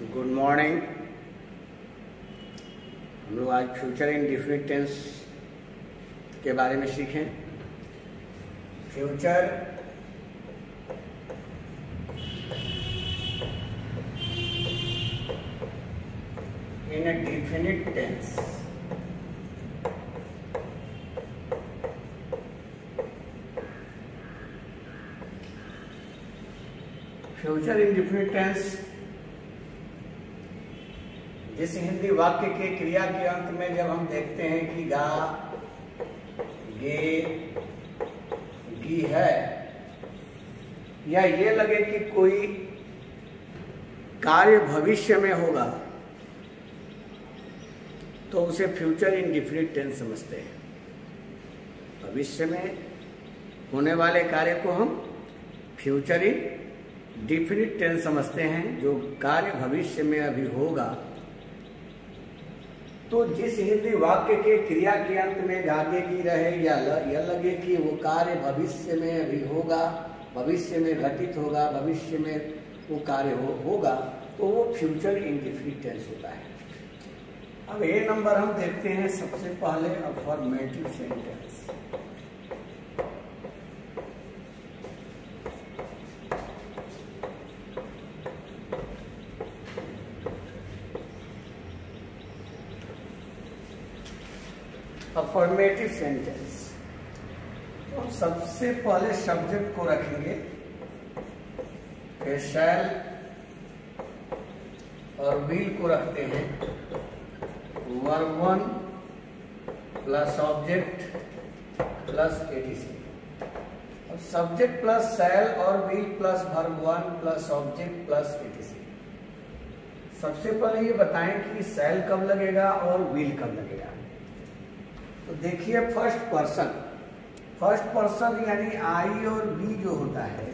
Good morning. हम लोग आज फ्यूचर इंडेफिनिट टेंस के बारे में सीखें। Future indefinite tense. Future indefinite tense जिस हिंदी वाक्य के क्रिया के अंत में जब हम देखते हैं कि गा, गे, गी है, या ये लगे कि कोई कार्य भविष्य में होगा, तो उसे फ्यूचर इंडेफिनिट टेंस समझते हैं। भविष्य में होने वाले कार्य को हम फ्यूचर इंडेफिनिट टेंस समझते हैं। जो कार्य भविष्य में अभी होगा, तो जिस हिंदी वाक्य के क्रिया के अंत में गागेगी रहे या यह लगे कि वो कार्य भविष्य में अभी होगा, भविष्य में घटित होगा, भविष्य में वो कार्य होगा, तो वो फ्यूचर इंडेफिनिट टेंस होता है। अब ए नंबर हम देखते हैं। सबसे पहले अफर्मेटिव सेंटेंस। अफर्मेटिव सेंटेंस, तो हम सबसे पहले सब्जेक्ट को रखेंगे, फिर शैल और विल को रखते हैं। Verb 1 plus object plus ETC. अब सब्जेक्ट प्लस शैल और will plus verb 1 plus object plus ETC. सबसे पहले ये बताएं कि शैल कब लगेगा और विल कब लगेगा। तो देखिए, फर्स्ट पर्सन यानी आई और बी जो होता है,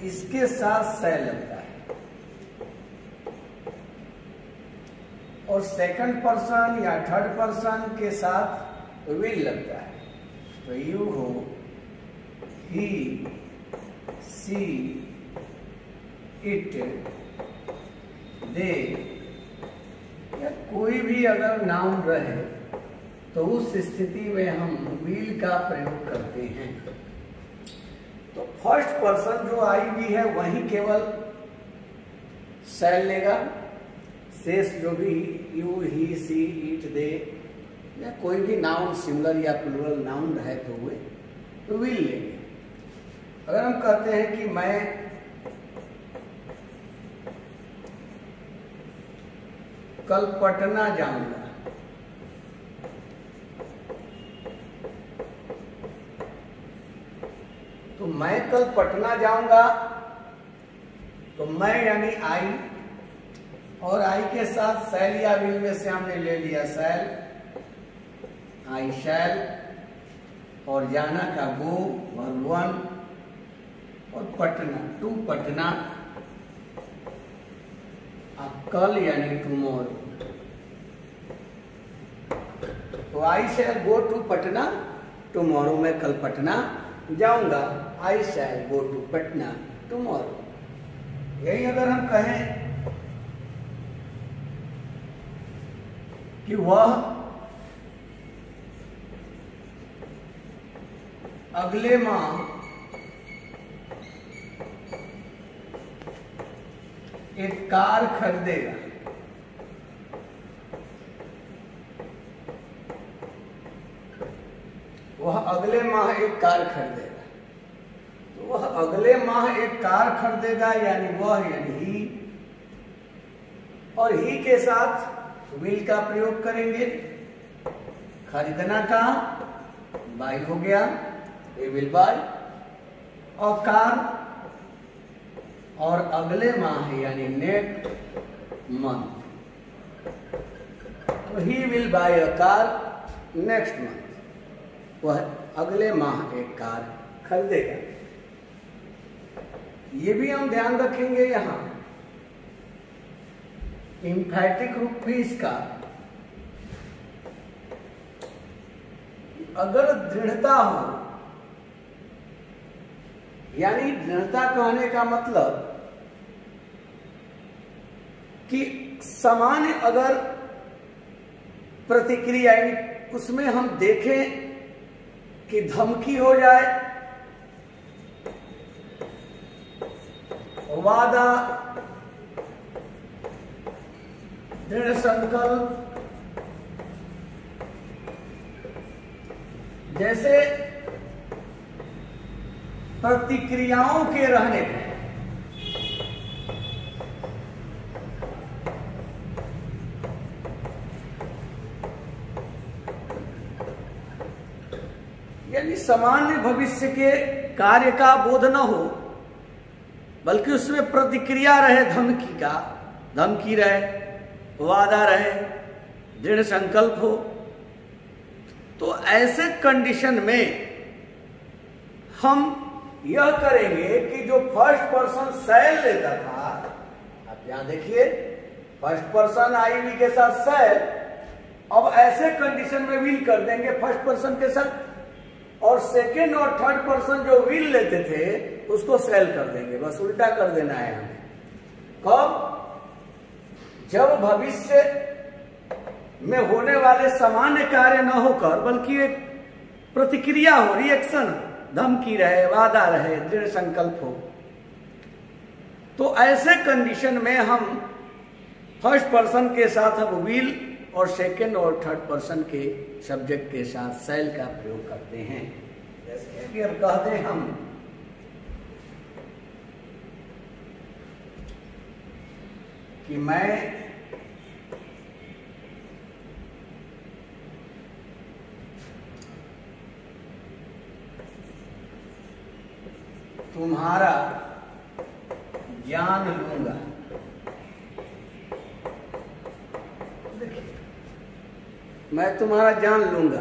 इसके साथ शैल लगता है, और सेकंड पर्सन या थर्ड पर्सन के साथ विल लगता है। तो यू हो, ही, सी, इट, दे, या कोई भी अगर नाउन रहे तो उस स्थिति में हम विल का प्रयोग करते हैं। तो फर्स्ट पर्सन जो आई भी है वही केवल शैल लेगा। शेष जो भी यू, ही, सी, इट, दे, या कोई भी नाउन सिंगुलर या प्लूरल नाउन रहे तो वे तो विल लेंगे। अगर हम कहते हैं कि मैं कल पटना जाऊंगा, तो मैं कल पटना जाऊंगा, तो मैं यानी आई, और आई के साथ शैल या विल में से हमने ले लिया शैल, आई शैल, और जाना का गो, वर्ब 1, और पटना टू पटना, अब कल यानी टुमारो। तो आई शैल गो टू पटना टुमारो, मैं कल पटना जाऊंगा। आई शैल गो टू पटना टुमारो। यही अगर हम कहें कि वह अगले माह एक कार खरीदेगा, वह अगले माह एक कार खरीदेगा। तो वह अगले माह एक कार खरीदेगा यानी वह यानी ही, और ही के साथ विल का प्रयोग करेंगे। खरीदना का बाय हो गया, वी विल बाय, और कार, और अगले माह यानी नेक्स्ट मंथ, तो he will buy a car next month. वह अगले माह एक कार खरीदेगा। ये भी हम ध्यान रखेंगे यहां एम्फैटिक रूप भी इसका, अगर दृढ़ता हो, यानी दृढ़ता कहने का मतलब कि सामान्य अगर प्रतिक्रिया उसमें हम देखें कि धमकी हो जाए, वादा, दृढ़ संकल्प, जैसे प्रतिक्रियाओं के रहने पर यानी सामान्य भविष्य के कार्य का बोध न हो, बल्कि उसमें प्रतिक्रिया रहे, धमकी रहे, वादा रहे, दृढ़ संकल्प हो, तो ऐसे कंडीशन में हम यह करेंगे कि जो फर्स्ट पर्सन सेल लेता था, आप यहां देखिए फर्स्ट पर्सन आई वी के साथ सेल, अब ऐसे कंडीशन में विल कर देंगे फर्स्ट पर्सन के साथ, और सेकेंड और थर्ड पर्सन जो विल लेते थे उसको सेल कर देंगे। बस उल्टा कर देना है हमें। कब? जब भविष्य में होने वाले सामान्य कार्य न होकर बल्कि एक प्रतिक्रिया हो, रिएक्शन, धमकी रहे, वादा रहे, दृढ़ संकल्प हो, तो ऐसे कंडीशन में हम फर्स्ट पर्सन के साथ अब विल और सेकेंड और थर्ड पर्सन के सब्जेक्ट के साथ सेल का प्रयोग करते हैं। जैसे कि अब कहते हैं हम कि मैं तुम्हारा ज्ञान लूंगा। मैं तुम्हारा ज्ञान लूंगा,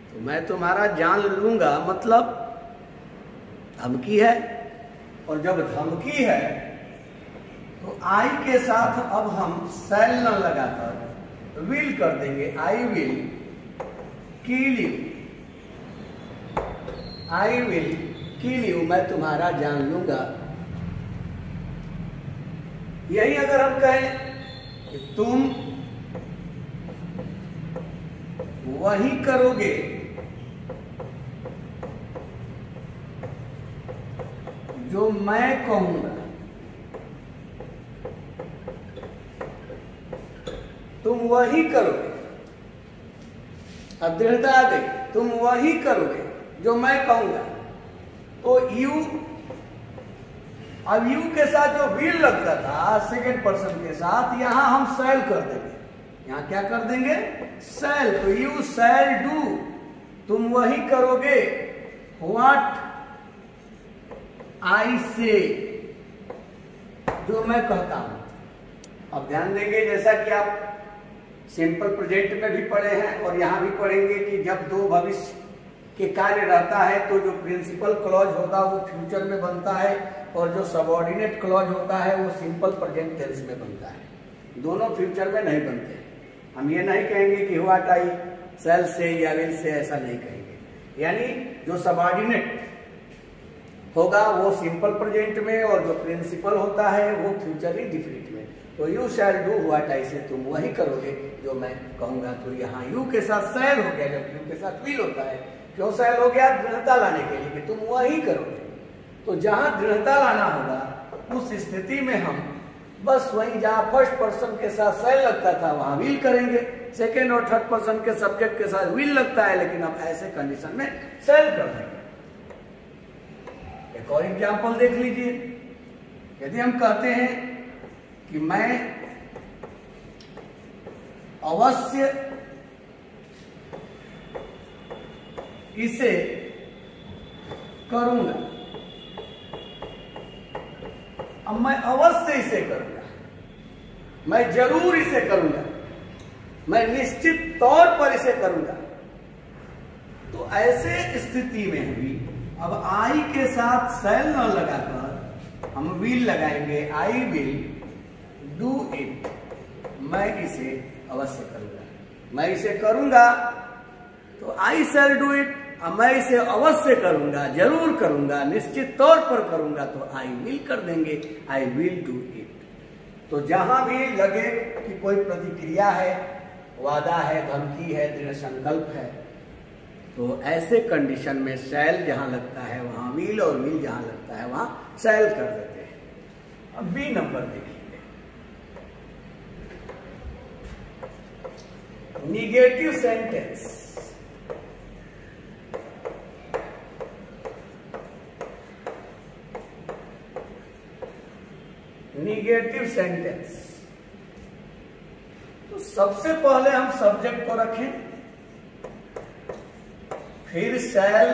तो मैं तुम्हारा ज्ञान लूंगा मतलब धमकी है, और जब धमकी है तो आई के साथ अब हम सेल न लगाकर विल कर देंगे। I will kill you, I will kill you, मैं तुम्हारा जान लूंगा। यही अगर हम कहें कि तुम वही करोगे जो मैं कहूंगा, तुम वही करोगे, अब दृढ़ता आ गई, तुम वही करोगे जो मैं कहूंगा, तो यू, अब यू के साथ जो विल लगता था सेकेंड पर्सन के साथ, यहां हम सेल कर देंगे। यहां क्या कर देंगे? सेल। तो यू सेल डू, तुम वही करोगे व्हाट आई से, जो मैं कहता हूं। अब ध्यान देंगे जैसा कि आप सिंपल प्रेजेंट में भी पढ़े हैं और यहां भी पढ़ेंगे कि जब दो भविष्य के कार्य रहता है तो जो प्रिंसिपल क्लॉज होता है वो फ्यूचर में बनता है, और जो सबऑर्डिनेट क्लॉज होता है वो सिंपल प्रेजेंट टेंस में बनता है। दोनों फ्यूचर में नहीं बनते। हम ये नहीं कहेंगे कि व्हाट आई सेल से या विल से, ऐसा नहीं कहेंगे। यानी जो सबऑर्डिनेट होगा वो सिंपल प्रेजेंट में, और जो प्रिंसिपल होता है वो फ्यूचर इंडेफिनिट में। तो you shall do what I से, तुम वही करोगे जो मैं कहूंगा। तो यहाँ यू के साथ सेल हो गया, जब यू के साथ विल होता है। क्यों सेल हो गया? दृढ़ता लाने के लिए कि तुम वही करोगे। तो जहां दृढ़ता लाना होगा उस स्थिति में हम बस वही जहां फर्स्ट पर्सन के साथ सेल लगता था वहां विल करेंगे, सेकेंड और थर्ड पर्सन के सब्जेक्ट के साथ विल लगता है, लेकिन अब ऐसे कंडीशन में सेल कर देंगे। एक और एग्जाम्पल देख लीजिए। यदि हम कहते हैं कि मैं अवश्य इसे करूंगा, अब मैं अवश्य इसे करूंगा, मैं जरूर इसे करूंगा, मैं निश्चित तौर पर इसे करूंगा। तो ऐसे स्थिति में भी अब आई के साथ सेल न लगाकर हम विल लगाएंगे। आई विल डू इट, मैं इसे अवश्य करूंगा। मैं इसे करूंगा तो आई शैल डू इट, मैं इसे अवश्य करूंगा, जरूर करूंगा, निश्चित तौर पर करूंगा, तो आई विल कर देंगे। I will do it. तो जहां भी लगे कि कोई प्रतिक्रिया है, वादा है, धमकी है, दृढ़ संकल्प है, तो ऐसे कंडीशन में शैल जहां लगता है वहां विल, और विल जहां लगता है वहां शैल कर देते हैं। अब बी नंबर देखिए, निगेटिव सेंटेंस। निगेटिव सेंटेंस, तो सबसे पहले हम सब्जेक्ट को रखें, फिर शैल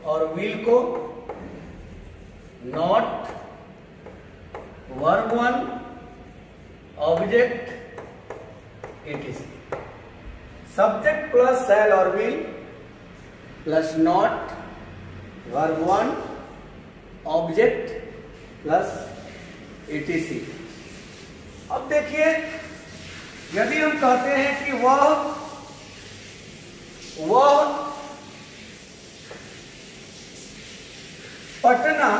और विल को, not, verb one, object, etc। Subject plus shall और will plus not, verb one, object plus etc। अब देखिए, यदि हम कहते हैं कि वह पटना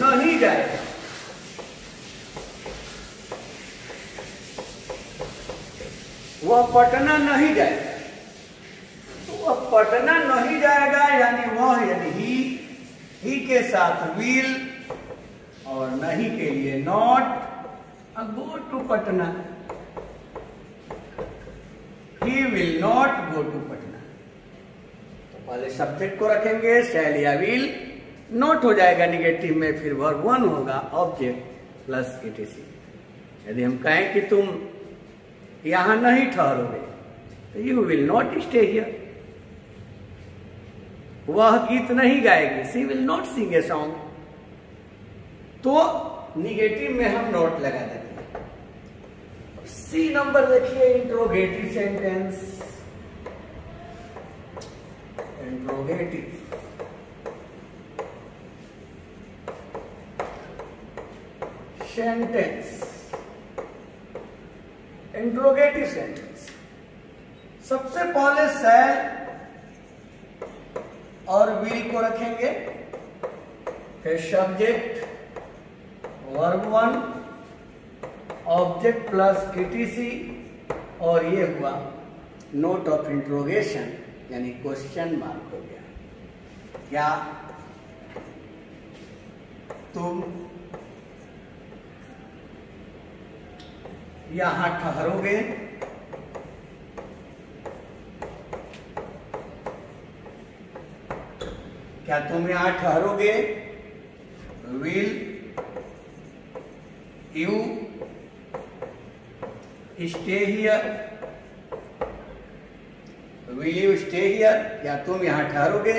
नहीं जाएगा, वह पटना नहीं जाएगा, तो वह पटना नहीं जाएगा यानी वह, यानी ही के साथ विल और नहीं के लिए not, go to Patna, he will not go to Patna. तो पहले सब्जेक्ट को रखेंगे, शैल या विल, नॉट हो जाएगा निगेटिव में, फिर वर्ब वन होगा, ऑब्जेक्ट प्लस etc। यदि हम कहें कि तुम यहां नहीं ठहरोगे, तो you will not stay here. वह गीत नहीं गाएगी, she will not sing a song, तो निगेटिव में हम नॉट लगा देते हैं। सी नंबर देखिए, interrogative sentence. Interrogative sentence, interrogative sentence, सबसे पहले शैल और विल को रखेंगे, फिर subject, verb one, object plus etc, और ये हुआ नोट ऑफ इंट्रोगेशन यानी क्वेश्चन मार्क हो गया। क्या तुम यहां ठहरोगे? क्या तुम यहां ठहरोगे? Will you stay here? Will you stay here? क्या तुम यहां ठहरोगे?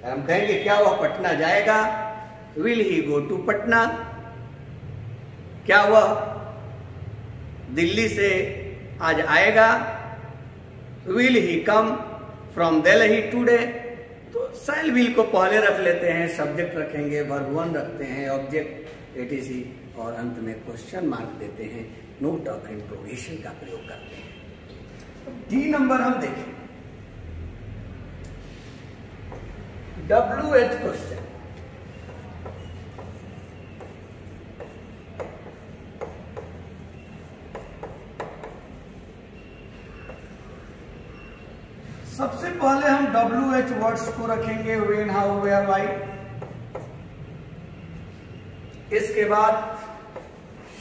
हम कहेंगे क्या वह पटना जाएगा? Will he go to Patna? क्या वह दिल्ली से आज आएगा? Will he come from Delhi today? तो शैल विल को पहले रख लेते हैं, सब्जेक्ट रखेंगे, वर्ब वन रखते हैं, ऑब्जेक्ट etc, और अंत में क्वेश्चन मार्क देते हैं, नोट ऑफ इंट्रोगेशन का प्रयोग करते हैं। डी नंबर हम देखें, WH क्वेश्चन। सबसे पहले हम WH वर्ड्स को रखेंगे, व्हेन, हाउ, वेयर, व्हाई। इसके बाद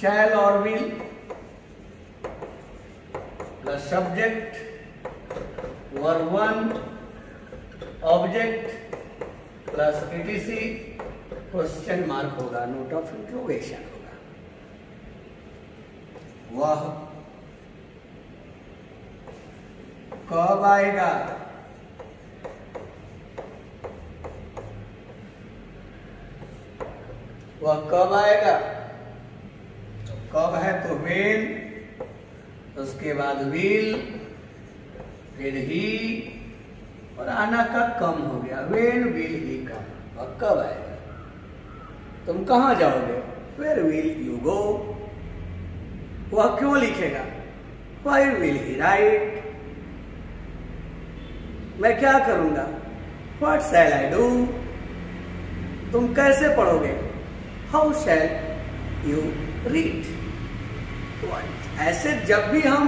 शैल और will plus subject, verb one, object plus etc, question mark होगा, नोट ऑफ इंट्रोगेशन होगा। वह कब आएगा? वह कब आएगा? तो कब है तो वेन, उसके बाद विल, फिर ही, और आना का कम हो गया, वेन विल ही कम। वह कब आएगा? तुम कहां जाओगे? Where will you go? वह क्यों लिखेगा? Why will he write? मैं क्या करूंगा? What shall I do? तुम कैसे पढ़ोगे? How shall you read. तो ऐसे जब भी हम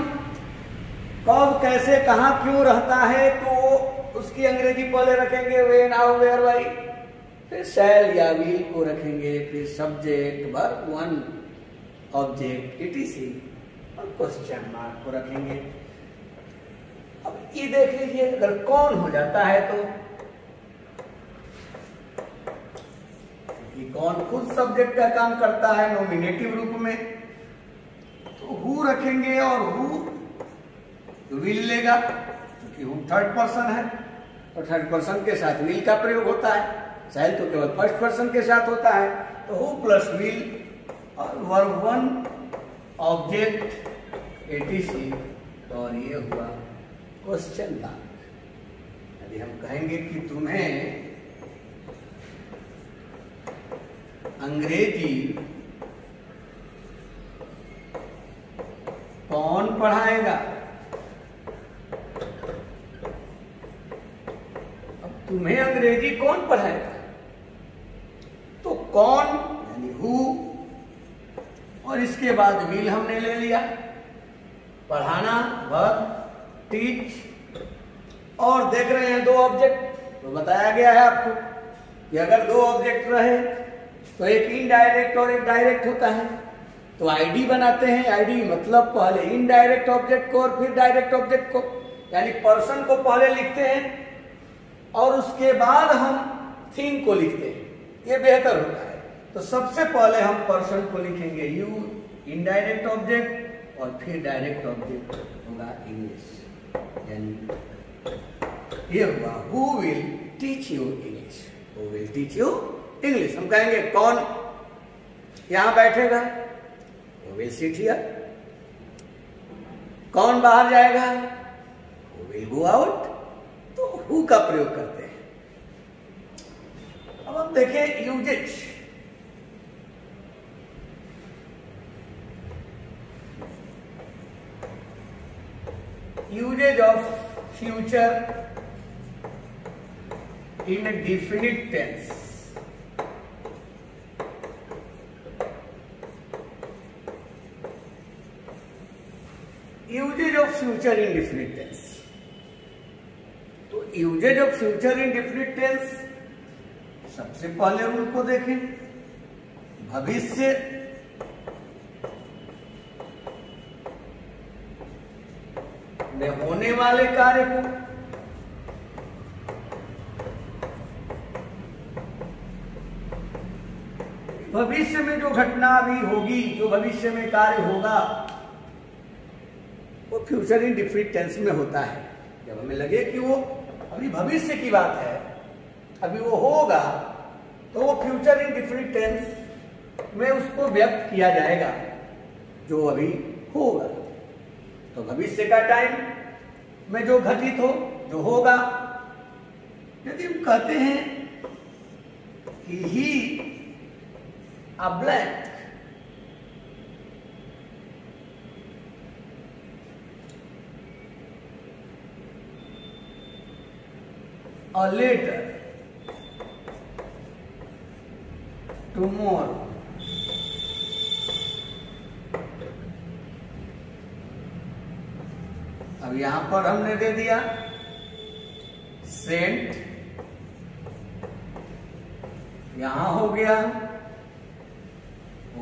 कब कैसे कहाँ क्यों रहता है तो उसकी अंग्रेजी पहले रखेंगे व्हेन हाउ वेयर व्हाई, फिर शैल या विल को रखेंगे, फिर subject verb one object etc और क्वेश्चन मार्क को रखेंगे। अब ये देख लीजिए अगर कौन हो जाता है तो कौन खुद सब्जेक्ट का काम करता है नॉमिनेटिव रूप में, तो हु रखेंगे और हु विल लेगा क्योंकि हु थर्ड पर्सन है और थर्ड पर्सन के साथ विल का प्रयोग होता है। शैल तो केवल फर्स्ट पर्सन के साथ होता है, तो हु प्लस विल और वर्ब वन ऑब्जेक्ट etc और ये हुआ क्वेश्चन मार्क। यदि हम कहेंगे कि तुम्हें अंग्रेजी कौन पढ़ाएगा, अब तुम्हें अंग्रेजी कौन पढ़ाएगा, तो कौन यानी हु और इसके बाद विल हमने ले लिया, पढ़ाना वर्ब टीच, और देख रहे हैं दो ऑब्जेक्ट, तो बताया गया है आपको कि अगर दो ऑब्जेक्ट रहे तो एक इनडायरेक्ट और एक डायरेक्ट होता है, तो आईडी बनाते हैं। आईडी मतलब पहले इनडायरेक्ट ऑब्जेक्ट को और फिर डायरेक्ट ऑब्जेक्ट को, यानी पर्सन को पहले लिखते हैं और उसके बाद हम थिंग को लिखते हैं, ये बेहतर होता है। तो सबसे पहले हम पर्सन को लिखेंगे यू इनडायरेक्ट ऑब्जेक्ट और फिर डायरेक्ट ऑब्जेक्ट होगा इंग्लिश, यानी ये हुआ who will teach you English, who will teach you English. हम कहेंगे कौन यहां बैठेगा, हु विल सिट हियर, कौन बाहर जाएगा, हु विल गो आउट, तो हु का प्रयोग करते हैं। अब हम देखें uses. Uses of future in a definite tense. Usage of future in definite tense. तो uses of future indefinite tense सबसे पहले उनको देखें, भविष्य में होने वाले कार्य को, भविष्य में जो घटना भी होगी, जो भविष्य में कार्य होगा, वो फ्यूचर इन डिफिनिट टेंस में होता है। जब हमें लगे कि वो अभी भविष्य की बात है, अभी वो होगा, तो वो फ्यूचर इन डिफिनिट टेंस में उसको व्यक्त किया जाएगा जो अभी होगा। तो भविष्य का टाइम में जो घटित हो, जो होगा, यदि हम कहते हैं कि ही a blank, a later, tomorrow, अब यहां पर हमने दे दिया सेंट, यहां हो गया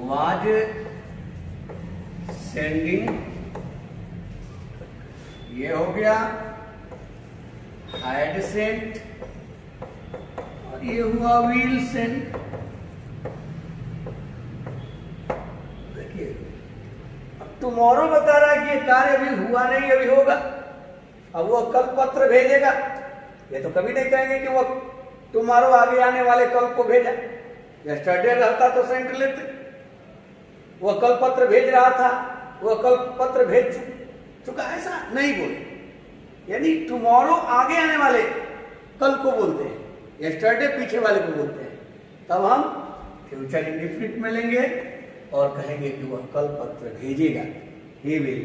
was sending, ये हो गया had sent, और ये हुआ will send। देखिए अब टुमारो बता रहा है कि ये कार्य अभी हुआ नहीं, अभी होगा। अब वो कल पत्र भेजेगा, ये तो कभी नहीं कहेंगे कि वो टुमारो आगे आने वाले कल को भेजा। यस्टरडे रहता तो सेंट लेते, वो कल पत्र भेज रहा था, वो कल पत्र भेज चुका, ऐसा नहीं बोले। यानी टुमारो आगे आने वाले कल को बोलते हैं, यस्टरडे पीछे वाले को बोलते हैं। तब हम फ्यूचर इंडेफिनिट में लेंगे और कहेंगे कि वह कल पत्र भेजेगा, he will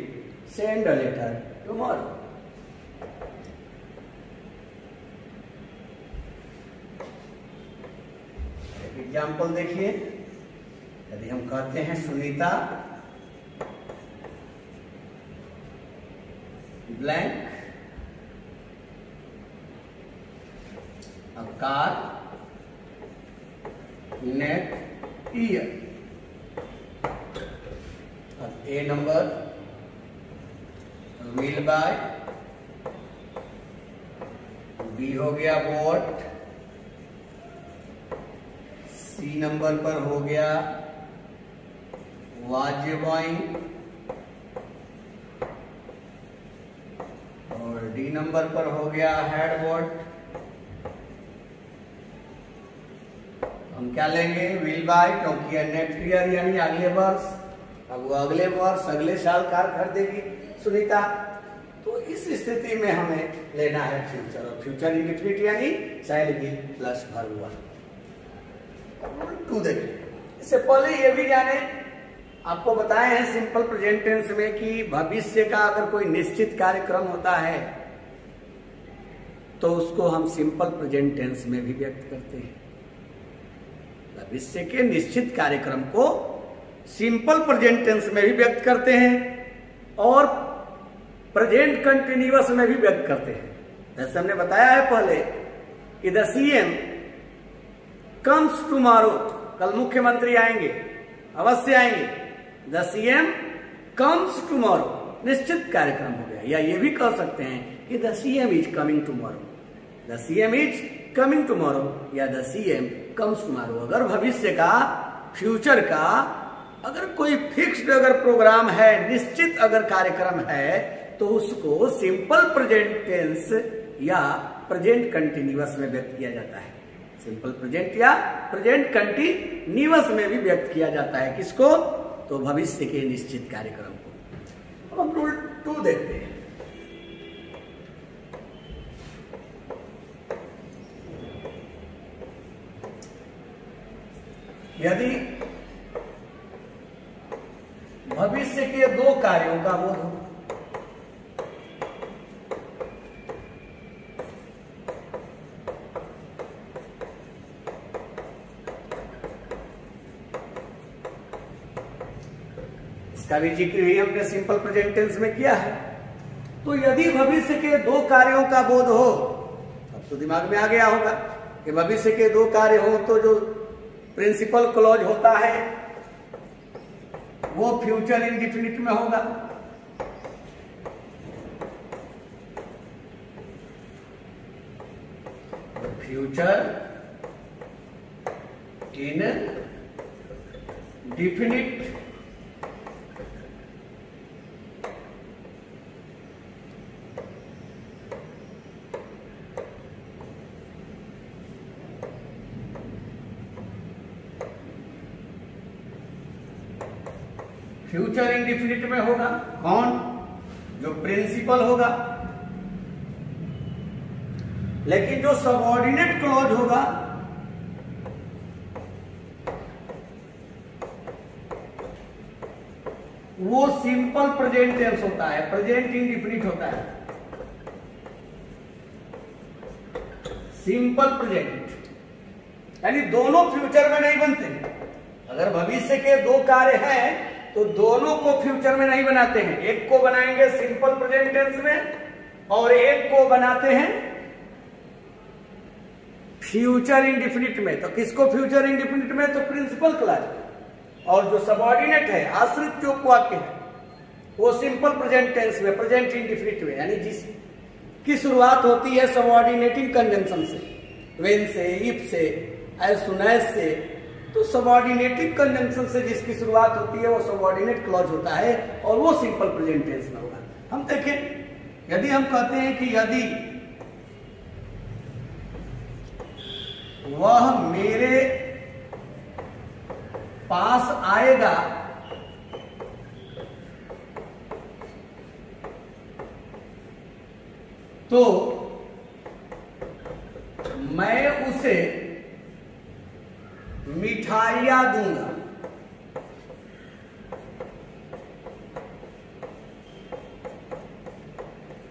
send a letter tomorrow. Example देखिए, यदि हम कहते हैं Sunita blank a car next year, अब A number will buy, B हो गया bought, C नंबर पर हो गया was buying, और D नंबर पर हो गया had bought। हम क्या लेंगे? विल बाय, क्योंकि नेक्स्ट ईयर यानी अगले वर्ष। अब वो अगले वर्ष अगले साल कार खरीदेगी सुनीता, तो इस स्थिति में हमें लेना है फ्यूचर, और फ्यूचर इंडेफिनिट यानी shall be plus verb one. Two देखिए, इससे पहले ये भी जाने, आपको बताए हैं सिंपल प्रेजेंट टेंस में कि भविष्य का अगर कोई निश्चित कार्यक्रम होता है तो उसको हम सिंपल प्रेजेंट टेंस में भी व्यक्त करते हैं। भविष्य के निश्चित कार्यक्रम को सिंपल प्रेजेंट टेंस में भी व्यक्त करते हैं और प्रेजेंट कंटिन्यूअस में भी व्यक्त करते हैं। जैसे हमने बताया है पहले कि द सीएम कम्स टुमारो, कल मुख्यमंत्री आएंगे, अवश्य आएंगे। द सीएम कम्स टुमारो निश्चित कार्यक्रम हो गया। या ये भी कह सकते हैं कि the CM is coming tomorrow, the CM is coming tomorrow या द सीएम कम्स टुमारो। अगर भविष्य का, फ्यूचर का अगर कोई फिक्स्ड अगर प्रोग्राम है, निश्चित अगर कार्यक्रम है, तो उसको सिंपल प्रेजेंट टेंस या प्रेजेंट कंटिन्यूअस में व्यक्त किया जाता है। सिंपल प्रेजेंट या प्रेजेंट कंटिन्यूअस में भी व्यक्त किया जाता है। किसको? तो भविष्य के निश्चित कार्यक्रम को। अब हम रूल 2 देखते हैं। यदि भविष्य के 2 कार्यों का बोध हो, इसका भी जिक्र ही हमने सिंपल प्रेजेंट टेंस में किया है। तो यदि भविष्य के 2 कार्यों का बोध हो, अब तो दिमाग में आ गया होगा कि भविष्य के 2 कार्य हो तो जो प्रिंसिपल क्लॉज होता है वो फ्यूचर इंडेफिनिट में होगा। Future in definite future indefinite में होगा। कौन? जो प्रिंसिपल होगा। लेकिन जो सबऑर्डिनेट क्लॉज होगा वो सिंपल प्रेजेंट टेंस होता है, प्रेजेंट इंडेफिनिट होता है। सिंपल प्रेजेंट यानी दोनों फ्यूचर में नहीं बनते। अगर भविष्य के 2 कार्य हैं तो दोनों को फ्यूचर में नहीं बनाते हैं। एक को बनाएंगे सिंपल प्रेजेंट टेंस में और एक को बनाते हैं फ्यूचर इंडेफिनिट में। तो किसको फ्यूचर इंडेफिनिट में? तो प्रिंसिपल क्लॉज। और जो सबऑर्डिनेट है, आश्रित जो वाक्य है, वो सिंपल प्रेजेंट टेंस में, प्रेजेंट इंडेफिनिट में, यानी जिसकी शुरुआत होती है सबऑर्डिनेटिंग कंजंक्शन से, व्हेन से, इफ से, एज सुन एज से। तो सबऑर्डिनेटिंग कंजंक्शन से जिसकी शुरुआत होती है वो सबऑर्डिनेट क्लॉज होता है और वो सिंपल प्रेजेंट टेंस में होगा। हम देखें, यदि हम कहते हैं कि यदि वह मेरे पास आएगा तो मैं उसे मिठाइयां दूंगा।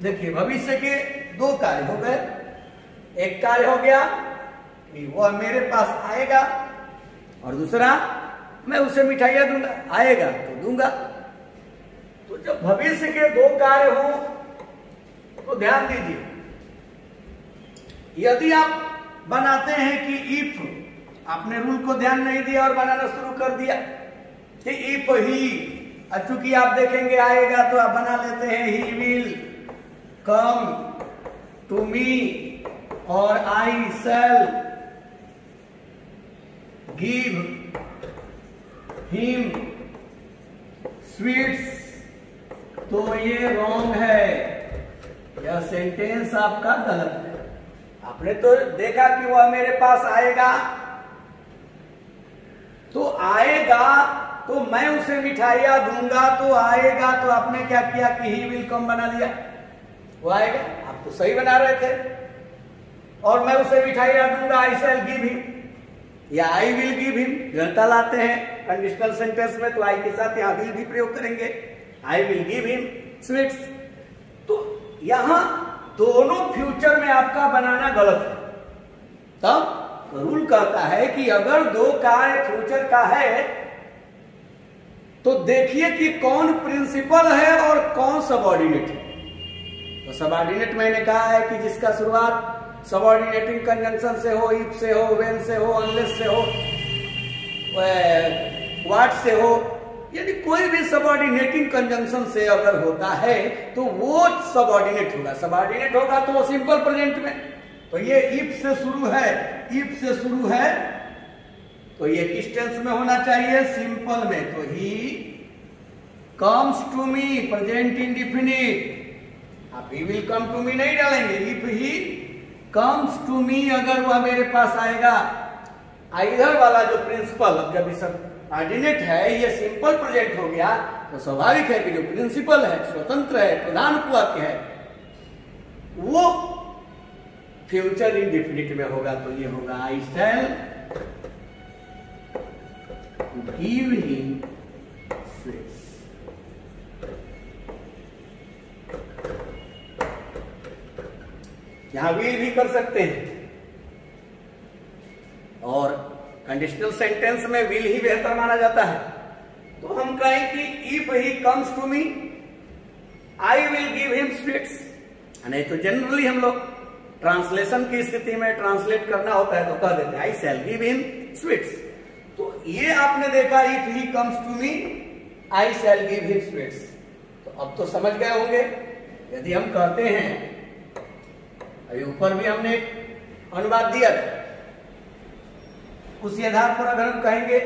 देखिए, भविष्य के 2 कार्य हो गए। एक कार्य हो गया कि वह मेरे पास आएगा और दूसरा मैं उसे मिठाइयां दूंगा, आएगा तो दूंगा। तो जब भविष्य के दो कार्य हो तो ध्यान दीजिए, यदि आप बनाते हैं कि इफ, आपने रूल को ध्यान नहीं दिया और बनाना शुरू कर दिया कि इफ ही, चूंकि आप देखेंगे आएगा तो आप बना लेते हैं ही विल कम टू मी और आई शैल गिव हिम स्वीट्स। तो ये रॉन्ग है, यह सेंटेंस आपका गलत है। आपने तो देखा कि वह मेरे पास आएगा, तो आएगा तो मैं उसे मिठाइयां दूंगा, तो आएगा तो आपने क्या किया कि ही विल कम बना दिया, वो आएगा, आप तो सही बना रहे थे। और मैं उसे मिठाइयां दूंगा, आई शैल गिव हिम या आई विल गिव हिम, गलता लाते हैं कंडीशनल सेंटेंस में, तो आई के साथ यहां विल भी प्रयोग करेंगे, आई विल गिव हिम स्वीट्स। तो यहां दोनों फ्यूचर में आपका बनाना गलत है। तब रूल कहता है कि अगर दो कार्य फ्यूचर का है तो देखिए कि कौन प्रिंसिपल है और कौन सबऑर्डिनेट है। तो सबऑर्डिनेट मैंने कहा है कि जिसका शुरुआत सबऑर्डिनेटिंग कंजंक्शन से हो, इफ से हो, व्हेन से हो, अनलेस से हो, व्हाट से हो, यानी कोई भी सबऑर्डिनेटिंग कंजंक्शन से अगर होता है तो वो सबऑर्डिनेट होगा। सबऑर्डिनेट होगा तो वो सिंपल प्रेजेंट में, तो ये इफ से शुरू है, इफ से शुरू है तो ये किस टेंस में होना चाहिए, सिंपल में। तो he comes to me, present indefinite, आप he will come to me नहीं डालेंगे, if he comes to me, अगर वह मेरे पास आएगा। इधर वाला जो प्रिंसिपल, अब जब इस ऑर्डिनेट है, ये सिंपल प्रेजेंट हो गया, तो स्वाभाविक है कि जो प्रिंसिपल है, स्वतंत्र है, प्रधान वाक्य है, वो फ्यूचर इंडेफिनिट में होगा। तो ये होगा I shall give him sweets. यहां विल भी कर सकते हैं, और कंडीशनल सेंटेंस में विल ही बेहतर माना जाता है। तो हम कहें कि if he comes to me I will give him sweets. नहीं तो जनरली हम लोग ट्रांसलेशन की स्थिति में ट्रांसलेट करना होता है तो कह देते हैं I shall give him sweets. तो ये आपने देखा if he comes to me I shall give him sweets. तो अब तो समझ गए होंगे, यदि हम कहते हैं, अभी ऊपर भी हमने एक अनुवाद दिया था, उसी आधार पर अगर हम कहेंगे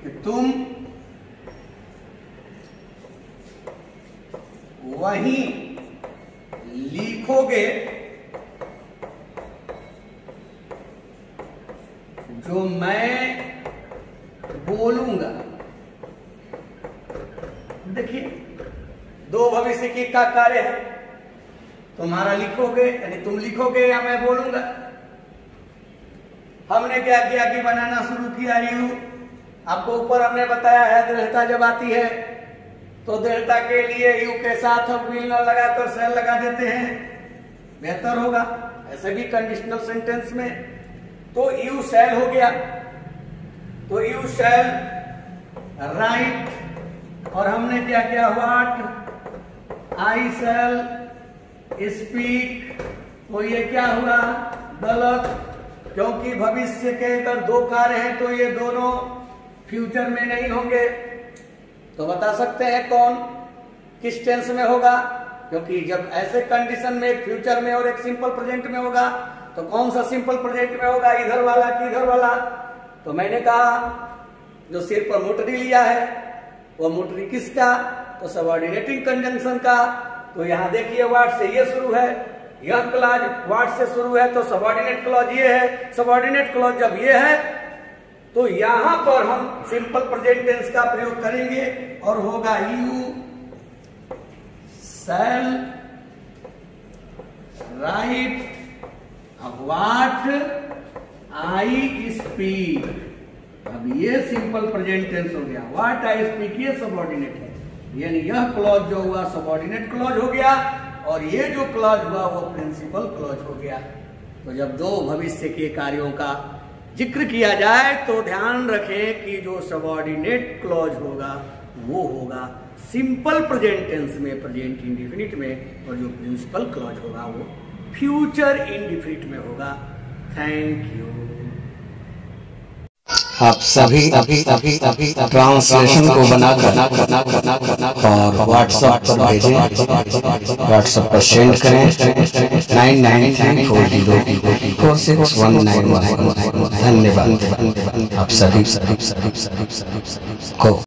कि तुम वही लिखोगे जो मैं बोलूंगा। देखिए, दो भविष्य की का कार्य है, तुम्हारा लिखोगे यानी तुम लिखोगे या मैं बोलूंगा। हमने क्या किया कि बनाना शुरू किया यू। आपको ऊपर हमने बताया है दृढ़ता जब आती है तो दृढ़ता के लिए यू के साथ हम विल न लगाकर शैल लगा देते हैं, बेहतर होगा। ऐसे भी कंडीशनल सेंटेंस में तो यू शैल हो गया, तो यू शैल राइट, और हमने क्या किया व्हाट आई शैल स्पीक। तो ये क्या हुआ, गलत, क्योंकि भविष्य के अगर दो कार्य हैं तो ये दोनों फ्यूचर में नहीं होंगे। तो बता सकते हैं कौन किस टेंस में होगा, क्योंकि जब ऐसे कंडीशन में एक फ्यूचर में और एक सिंपल प्रेजेंट में होगा तो कौन सा सिंपल प्रेजेंट में होगा, इधर वाला कि इधर वाला। तो मैंने कहा जो सिर पर मोटरी लिया है वो मोटरी किसका, तो सबऑर्डिनेटिंग कंजंक्शन का। तो यहां देखिए व्हाट से ये शुरू है, यह क्लॉज व्हाट से शुरू है, तो सबऑर्डिनेट क्लॉज ये है। सबऑर्डिनेट क्लॉज जब ये है तो यहां पर हम सिंपल प्रेजेंट टेंस का प्रयोग करेंगे और होगा you shall write what I speak. अब ये सिंपल प्रेजेंट टेंस हो गया, व्हाट आई स्पीक ये सबऑर्डिनेट है, यानी यह क्लॉज जो हुआ सबऑर्डिनेट क्लॉज हो गया और ये जो क्लॉज हुआ वो प्रिंसिपल क्लॉज हो गया। तो जब दो भविष्य के कार्यों का जिक्र किया जाए तो ध्यान रखें कि जो सबऑर्डिनेट क्लॉज होगा वो होगा सिंपल प्रेजेंट टेंस में, प्रेजेंट इंडेफिनिट में, और जो प्रिंसिपल क्लॉज होगा वो फ्यूचर इंडेफिनिट में होगा। Thank you. आप सभी ट्रांसलेशन को बनाकर और व्हाट्सएप पर भेजें, व्हाट्सएप पर सेंड करें 9934046191। धन्यवाद आप सभी को।